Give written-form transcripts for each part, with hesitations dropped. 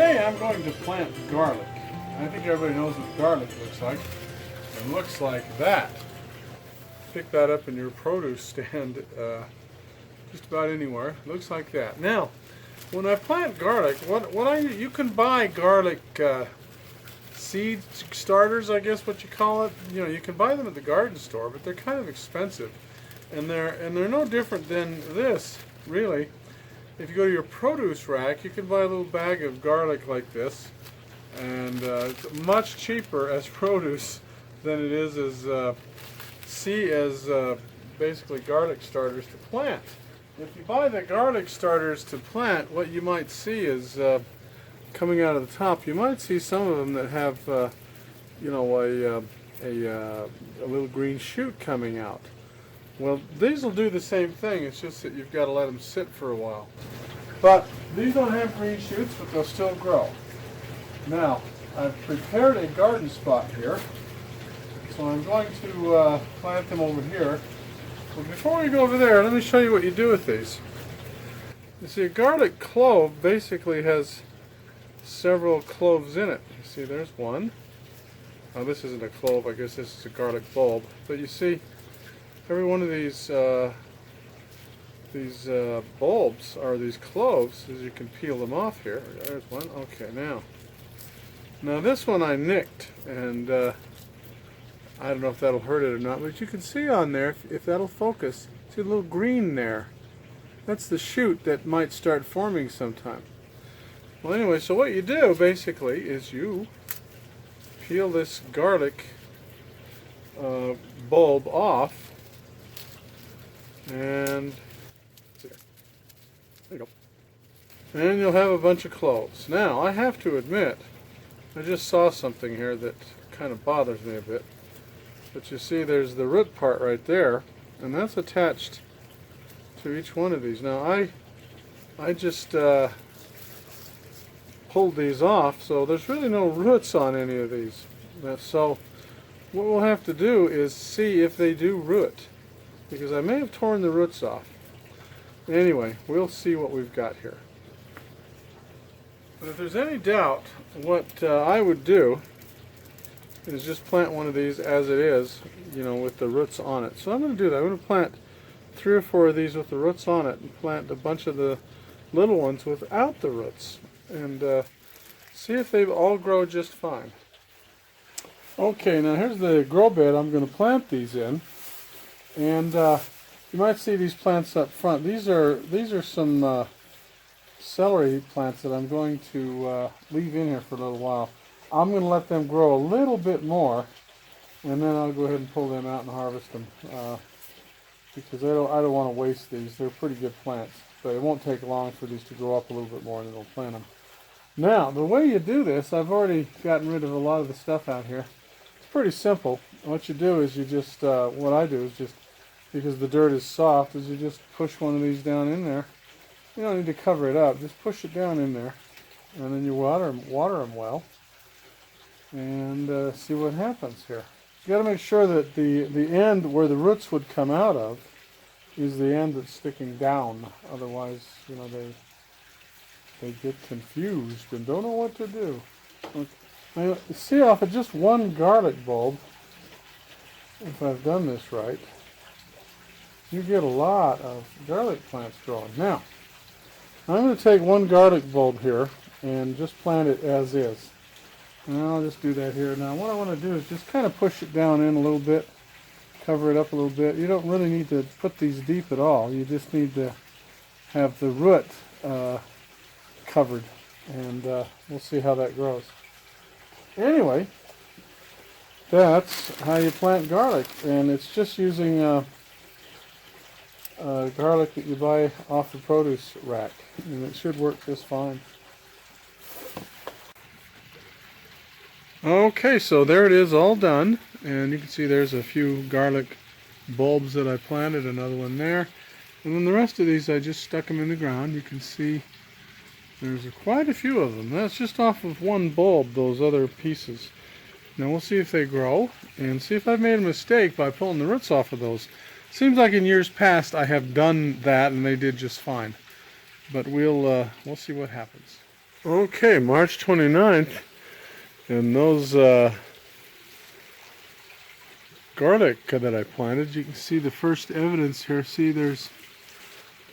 Today I'm going to plant garlic. I think everybody knows what garlic looks like. It looks like that. Pick that up in your produce stand just about anywhere. It looks like that. Now, when I plant garlic, you can buy garlic seed starters, I guess what you call it. You know, you can buy them at the garden store, but they're kind of expensive, and they're no different than this, really. If you go to your produce rack, you can buy a little bag of garlic like this, and it's much cheaper as produce than it is as basically garlic starters to plant. If you buy the garlic starters to plant, what you might see is coming out of the top, you might see some of them that have you know, a little green shoot coming out. Well, these will do the same thing. It's just that you've got to let them sit for a while. But these don't have green shoots, but they'll still grow. Now, I've prepared a garden spot here, so I'm going to plant them over here. But before we go over there, let me show you what you do with these. You see, a garlic clove basically has several cloves in it. You see, there's one. Now, this isn't a clove. I guess this is a garlic bulb. But you see, every one of these bulbs, or these cloves, as you can peel them off here. There's one. Okay, now this one I nicked, and I don't know if that'll hurt it or not, but you can see on there, if that'll focus, see a little green there. That's the shoot that might start forming sometime. Well, anyway, so what you do basically is you peel this garlic bulb off, and there you go. And you'll have a bunch of cloves. Now, I have to admit, I just saw something here that kind of bothers me a bit. But you see, there's the root part right there, and that's attached to each one of these. Now, I just pulled these off, so there's really no roots on any of these. So what we'll have to do is see if they do root, because I may have torn the roots off. Anyway, we'll see what we've got here. But if there's any doubt, what I would do is just plant one of these as it is, you know, with the roots on it. So I'm going to do that. I'm going to plant 3 or 4 of these with the roots on it, and plant a bunch of the little ones without the roots, and see if they all grow just fine. Okay, now here's the grow bed I'm going to plant these in, and you might see these plants up front. These are some celery plants that I'm going to leave in here for a little while. I'm going to let them grow a little bit more, and then I'll go ahead and pull them out and harvest them, because I don't want to waste these. They're pretty good plants, but it won't take long for these to grow up a little bit more, and then we'll plant them. Now, the way you do this, I've already gotten rid of a lot of the stuff out here. It's pretty simple. What you do is you just, what I do is just, because the dirt is soft, is you just push one of these down in there. You don't need to cover it up. Just push it down in there, and then you water them well, and see what happens here. You got to make sure that the end where the roots would come out of is the end that's sticking down. Otherwise, you know, they get confused and don't know what to do. Okay. Now, see, off of just one garlic bulb, if I've done this right, you get a lot of garlic plants growing. Now, I'm going to take one garlic bulb here and just plant it as is. And I'll just do that here. Now, what I want to do is just kind of push it down in a little bit, cover it up a little bit. You don't really need to put these deep at all. You just need to have the root covered, and we'll see how that grows. Anyway, that's how you plant garlic, and it's just using garlic that you buy off the produce rack, and it should work just fine. Okay, so there it is, all done, and you can see there's a few garlic bulbs that I planted, another one there, and then the rest of these I just stuck them in the ground. You can see there's quite a few of them. That's just off of one bulb, those other pieces. Now we'll see if they grow, and see if I've made a mistake by pulling the roots off of those. Seems like in years past I have done that and they did just fine. But we'll see what happens. Okay, March 29th, and those garlic that I planted, you can see the first evidence here. See, there's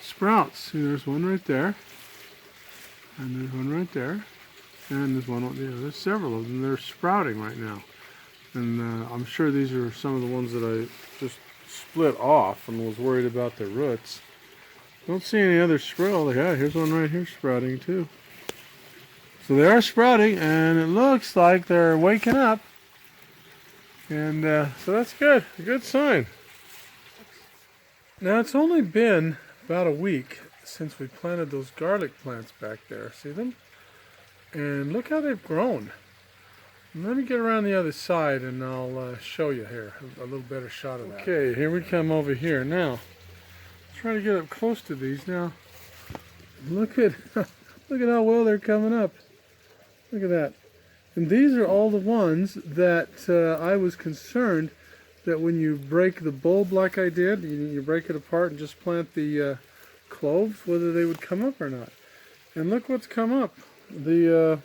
sprouts. See, there's one right there, and there's one right there, and there's one. There's several of them. They're sprouting right now, and I'm sure these are some of the ones that I just split off and was worried about the roots. Don't see any other sprout. Yeah, here's one right here sprouting too. So they are sprouting, and it looks like they're waking up. And so that's good, a good sign. Now it's only been about a week since we planted those garlic plants back there. See them? And look how they've grown. And let me get around the other side and I'll show you here a little better shot of that. Okay, here we come over here. Now, try to get up close to these. Now, look at look at how well they're coming up. Look at that. And these are all the ones that I was concerned that when you break the bulb like I did, you break it apart and just plant the cloves, whether they would come up or not. And look what's come up. The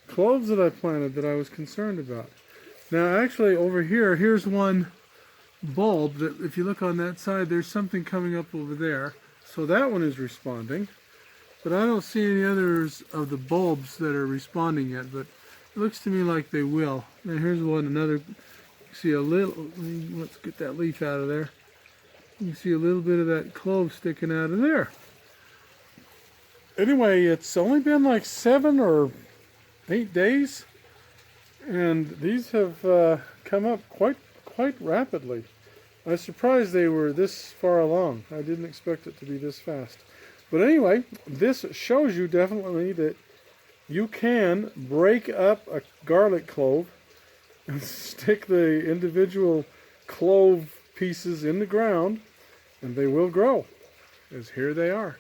cloves that I planted that I was concerned about. Now actually over here, here's one bulb that if you look on that side, there's something coming up over there. So that one is responding. But I don't see any others of the bulbs that are responding yet, but it looks to me like they will. Now here's one, another, see a little, let's get that leaf out of there. You can see a little bit of that clove sticking out of there. Anyway, it's only been like 7 or 8 days, and these have come up quite rapidly. I was surprised they were this far along. I didn't expect it to be this fast. But anyway, this shows you definitely that you can break up a garlic clove and stick the individual clove pieces in the ground, and they will grow, as here they are.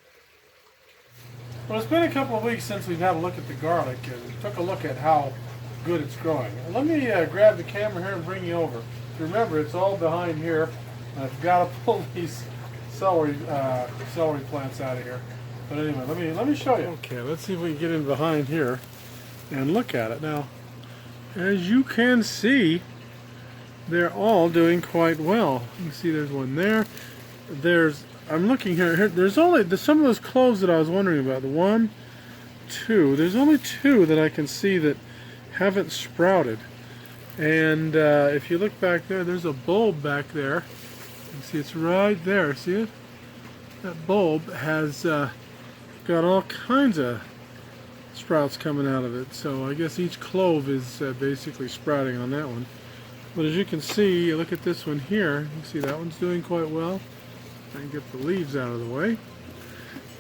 Well, it's been a couple of weeks since we've had a look at the garlic and took a look at how good it's growing. Let me grab the camera here and bring you over. Remember, it's all behind here. I've got to pull these celery plants out of here. But anyway, let me show you. Okay, let's see if we can get in behind here and look at it. Now, as you can see, they're all doing quite well. You can see there's one there. I'm looking here. There's only some of those cloves that I was wondering about. The 1, 2. There's only 2 that I can see that haven't sprouted. And if you look back there, there's a bulb back there. You can see it's right there. See it? That bulb has got all kinds of sprouts coming out of it. So I guess each clove is basically sprouting on that one. But as you can see, look at this one here. You can see that one's doing quite well. I can get the leaves out of the way.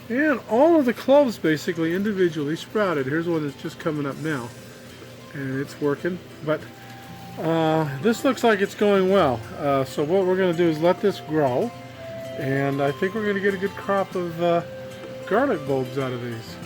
And all of the cloves basically individually sprouted. Here's one that's just coming up now. And it's working. But this looks like it's going well. So what we're going to do is let this grow. And I think we're going to get a good crop of garlic bulbs out of these.